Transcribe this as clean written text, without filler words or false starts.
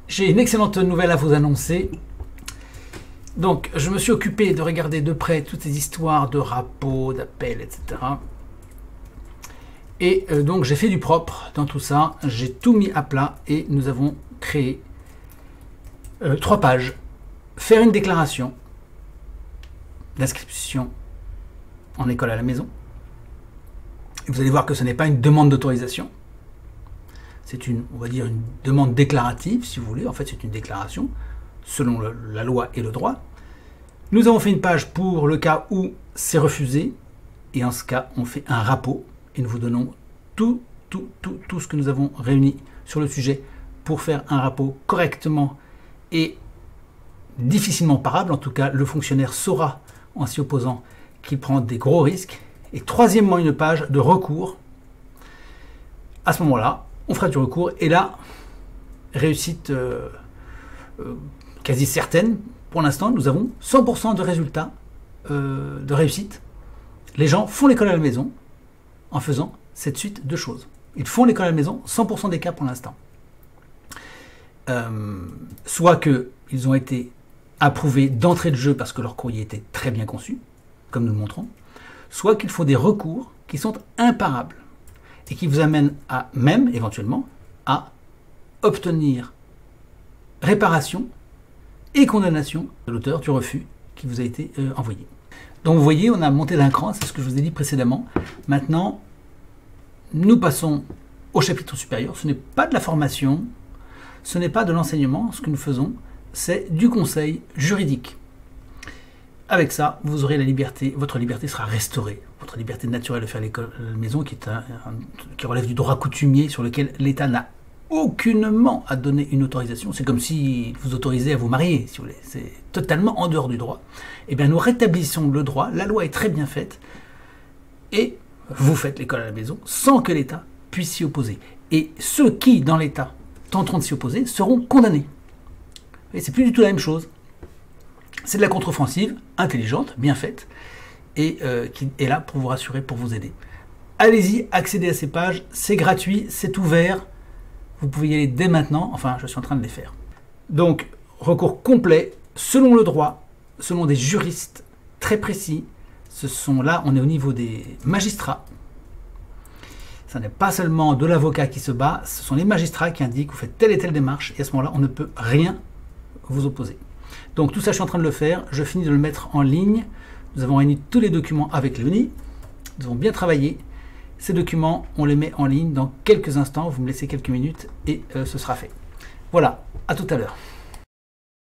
J'ai une excellente nouvelle à vous annoncer. Donc, je me suis occupé de regarder de près toutes ces histoires de rapports, d'appels, etc. Et donc, j'ai fait du propre dans tout ça. J'ai tout mis à plat et nous avons créé 3 pages. Faire une déclaration d'inscription en école à la maison. Et vous allez voir que ce n'est pas une demande d'autorisation. C'est une, on va dire, une demande déclarative, si vous voulez. En fait, c'est une déclaration selon la loi et le droit. Nous avons fait une page pour le cas où c'est refusé. Et en ce cas, on fait un rapport et nous vous donnons tout ce que nous avons réuni sur le sujet pour faire un rapport correctement et difficilement parable. En tout cas, le fonctionnaire saura, en s'y opposant, qu'il prend des gros risques. Et troisièmement, une page de recours. À ce moment-là, on fera du recours. Et là, réussite quasi certaine. Pour l'instant, nous avons 100% de résultats de réussite. Les gens font l'école à la maison en faisant cette suite de choses. Ils font l'école à la maison, 100% des cas pour l'instant. Soit qu'ils ont été approuvés d'entrée de jeu parce que leur courrier était très bien conçu, comme nous le montrons, soit qu'il faut des recours qui sont imparables et qui vous amènent à même, éventuellement, à obtenir réparation et condamnation de l'auteur du refus qui vous a été envoyé. Donc vous voyez, on a monté d'un cran, c'est ce que je vous ai dit précédemment. Maintenant, nous passons au chapitre supérieur. Ce n'est pas de la formation, ce n'est pas de l'enseignement. Ce que nous faisons, c'est du conseil juridique. Avec ça, vous aurez la liberté, votre liberté sera restaurée. Votre liberté naturelle de faire l'école à la maison, qui relève du droit coutumier sur lequel l'État n'a aucunement à donner une autorisation. C'est comme si vous autorisez à vous marier, si vous voulez. C'est totalement en dehors du droit. Eh bien, nous rétablissons le droit. La loi est très bien faite. Et vous faites l'école à la maison sans que l'État puisse s'y opposer. Et ceux qui, dans l'État, tenteront de s'y opposer, seront condamnés. Et c'est plus du tout la même chose. C'est de la contre-offensive, intelligente, bien faite, et qui est là pour vous rassurer, pour vous aider. Allez-y, accédez à ces pages, c'est gratuit, c'est ouvert. Vous pouvez y aller dès maintenant, enfin je suis en train de les faire. Donc, recours complet, selon le droit, selon des juristes très précis. Ce sont là, on est au niveau des magistrats. Ce n'est pas seulement de l'avocat qui se bat, ce sont les magistrats qui indiquent, vous faites telle et telle démarche, et à ce moment-là, on ne peut rien vous opposer. Donc tout ça, je suis en train de le faire, je finis de le mettre en ligne. Nous avons réuni tous les documents avec Léonie, nous avons bien travaillé. Ces documents, on les met en ligne dans quelques instants, vous me laissez quelques minutes et ce sera fait. Voilà, à tout à l'heure.